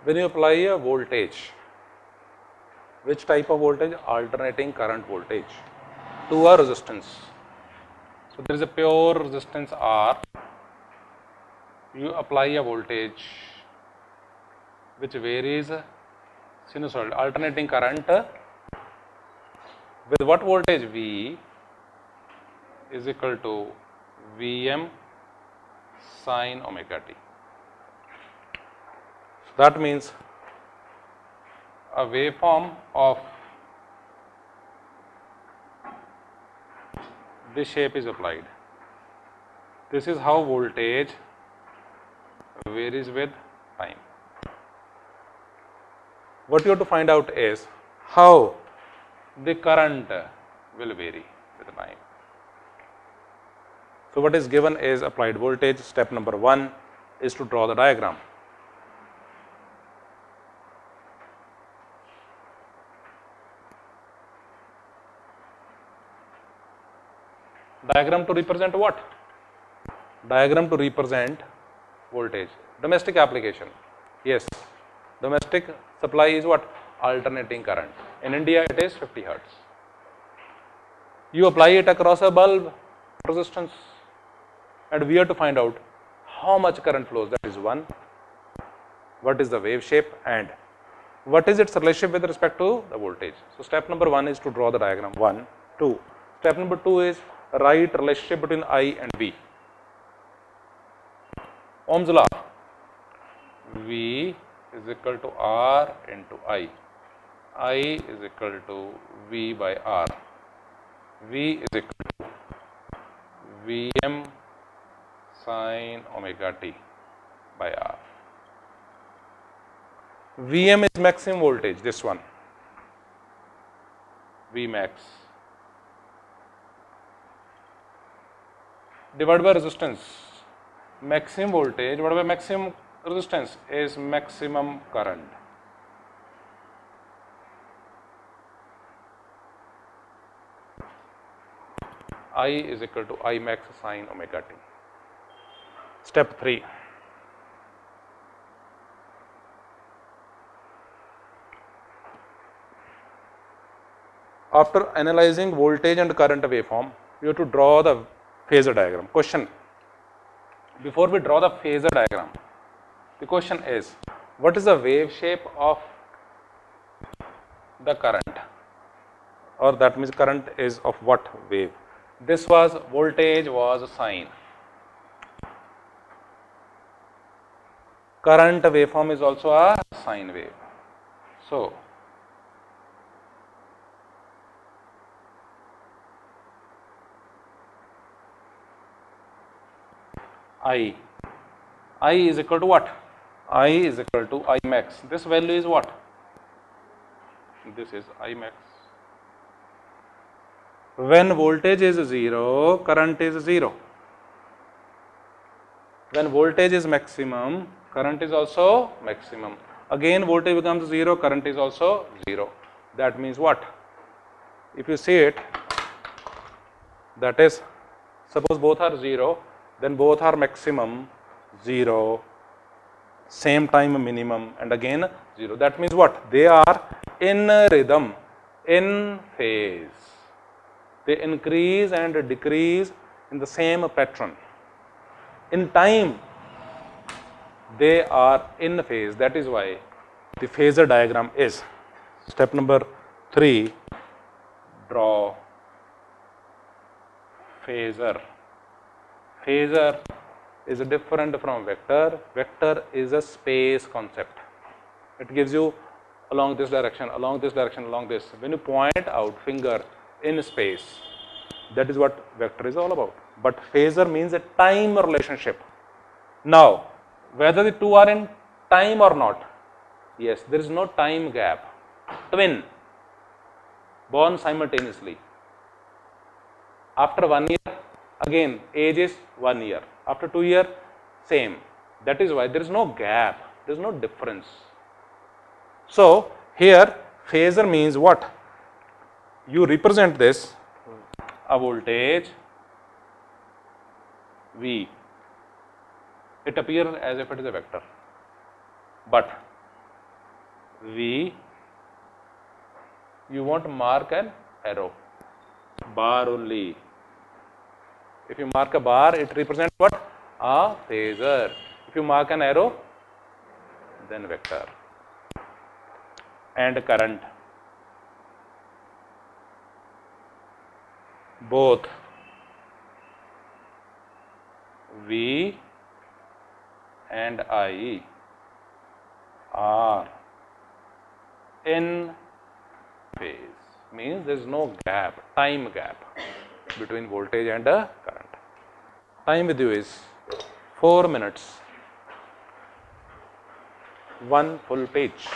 when you apply a voltage, which type of voltage? Alternating current voltage to a resistance. So there is a pure resistance R. You apply a voltage which varies sinusoidal, alternating current with what voltage? V is equal to Vm sin omega t. So that means a waveform of this shape is applied. This is how voltage varies with time. What you have to find out is how the current will vary with time. So what is given is applied voltage. Step number 1 is to draw the diagram. Diagram to represent what? Diagram to represent voltage. Domestic application. Yes. Domestic supply is what? Alternating current. In India it is 50 hertz. You apply it across a bulb resistance and we have to find out how much current flows. That is 1. What is the wave shape and what is its relationship with respect to the voltage. So step number 1 is to draw the diagram. 1, 2. Step number 2 is write relationship between I and V. Ohm's law. V is equal to R into I. I is equal to V by R. V is equal to Vm sin omega t by R. Vm is maximum voltage, this one. V max divided by resistance. Maximum voltage divided by maximum resistance is maximum current. I is equal to I max sin omega t. Step 3. After analyzing voltage and current waveform, you have to draw the phasor diagram. Question. Before we draw the phasor diagram, the question is, what is the wave shape of the current? Or that means current is of what wave? This was voltage was sine. Current waveform is also a sine wave. So I is equal to what? I is equal to I max. This value is what? This is I max. When voltage is 0, current is 0. When voltage is maximum, current is also maximum. Again voltage becomes 0, current is also 0. That means what? If you see it, that is, suppose both are 0, then both are maximum 0, same time minimum, and again 0. That means what? They are in rhythm, in phase. They increase and decrease in the same pattern. In time, they are in phase. That is why the phasor diagram is. Step number 3, draw phasor. Phasor is different from vector. Vector is a space concept. It gives you along this direction, along this direction, along this. When you point out finger in space, that is what vector is all about. But phasor means a time relationship. Now, whether the two are in time or not, yes, there is no time gap. Twin, born simultaneously. After 1 year, again, age is 1 year. After 2 years, same. That is why there is no gap, there is no difference. So, here phasor means what? You represent this, a voltage V. It appears as if it is a vector. But V, you want to mark an arrow, bar only. If you mark a bar, it represents what? A phasor. If you mark an arrow, then vector. And current. Both V and I are in phase. Means there is no gap, time gap between voltage and current. Time with you is 4 minutes, 1 full page.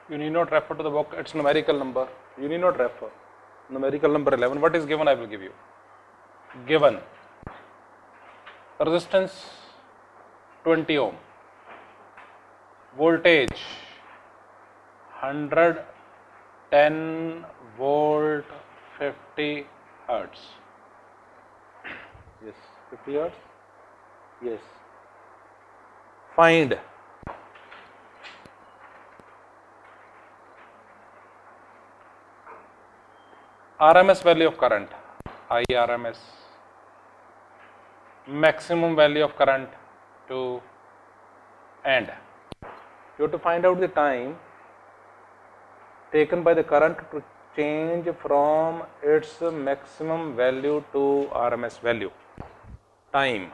You need not refer to the book, it's numerical number. You need not refer. Numerical number 11. What is given? I will give you. Given resistance 20 ohm, voltage 110 volt, 50 hertz. Yes, 50 hertz. Yes. Find RMS value of current, IRMS, maximum value of current 2, and you have to find out the time taken by the current to change from its maximum value to RMS value. Time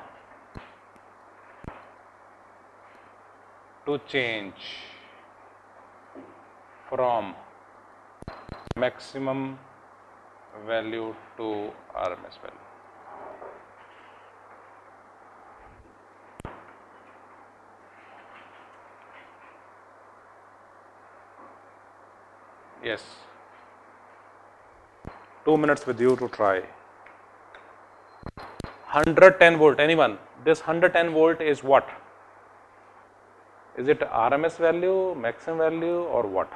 to change from maximum value to RMS value. Yes. 2 minutes with you to try. 110 volt. Anyone? This 110 volt is what? Is it RMS value, maximum value, or what?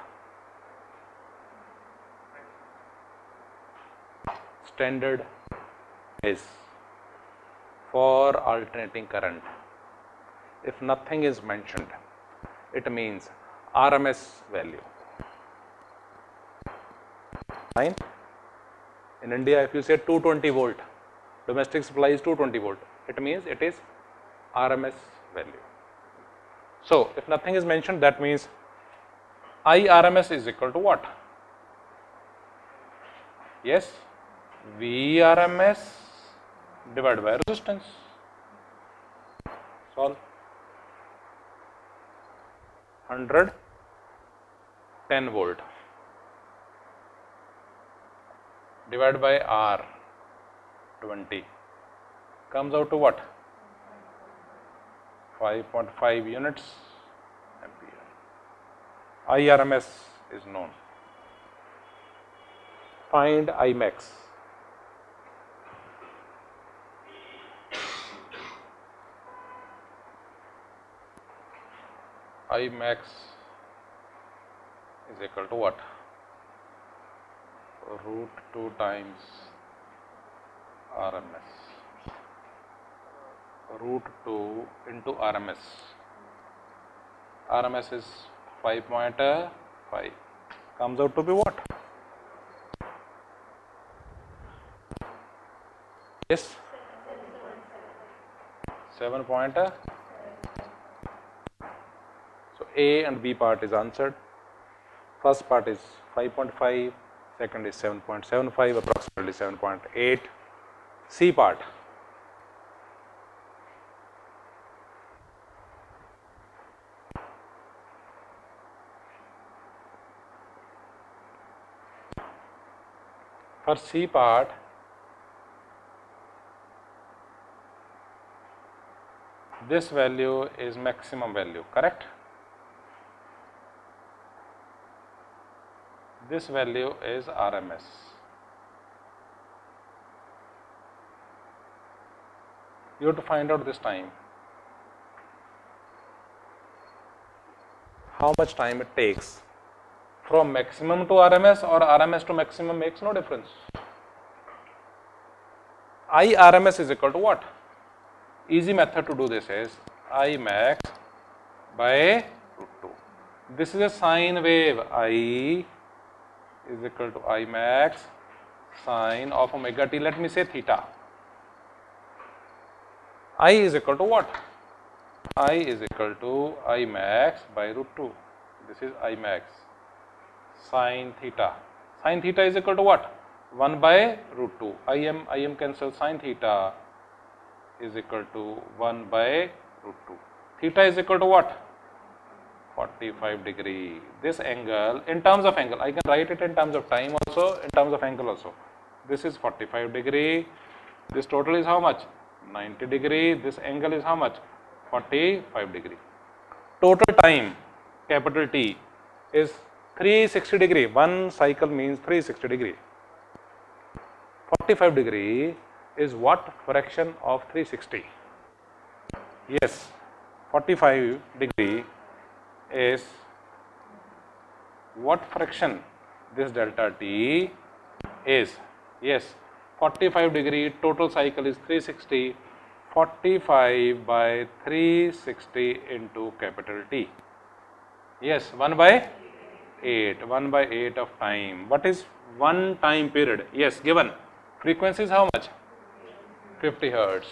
Standard is for alternating current. If nothing is mentioned, it means RMS value. Fine. In India, if you say 220 volt, domestic supply is 220 volt, it means it is RMS value. So, if nothing is mentioned, that means IRMS is equal to what? Yes, VRMS divided by resistance. Solve. 110 volt divided by R 20 comes out to what? 5.5 units ampere. IRMS is known. Find Imax. Imax is equal to what? Root 2 times RMS. Root 2 into RMS. RMS is 5.5. Comes out to be what? Yes? 7. So A and B part is answered. First part is 5.5, second is 7.75, approximately 7.8. C part. For C part, this value is maximum value, correct? This value is RMS. You have to find out this time. How much time it takes from maximum to RMS, or RMS to maximum makes no difference. IRMS is equal to what? Easy method to do this is I max by root 2. This is a sine wave. I is equal to I max sine of omega t. Let me say theta. I is equal to what? I is equal to I max by root 2. This is I max sine theta. Sine theta is equal to what? 1 by root 2. I am cancel. Sine theta is equal to 1 by root 2. Theta is equal to what? 45 degree. This angle, in terms of angle, I can write it in terms of time also, in terms of angle also. This is 45 degree. This total is how much? 90 degree. This angle is how much? 45 degree. Total time, capital T, is 360 degree. One cycle means 360 degree. 45 degree is what fraction of 360? Yes, 45 degree is what fraction this delta T is? Yes, 45 degree total cycle is 360. 45 by 360 into capital T. Yes, 1 by 8. 1 by 8 of time. What is one time period? Yes, given. Frequency is how much? 50 hertz.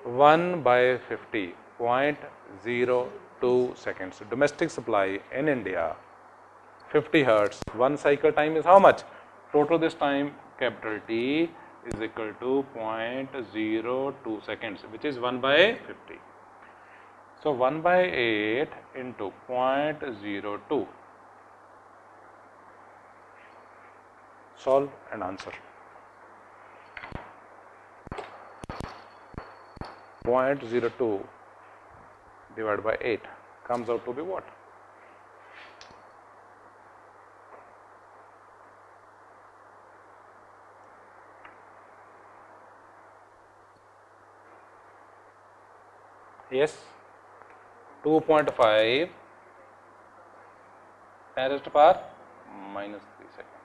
1 by 50, 0.02 seconds. Domestic supply in India, 50 hertz. One cycle time is how much? Total this time, capital T, is equal to 0.02 seconds, which is 1 by 50. So 1 by 8 into 0.02. Solve and answer. 0.02 divided by 8 comes out to be what? Yes, 2.5 10 raised to power minus 3 seconds.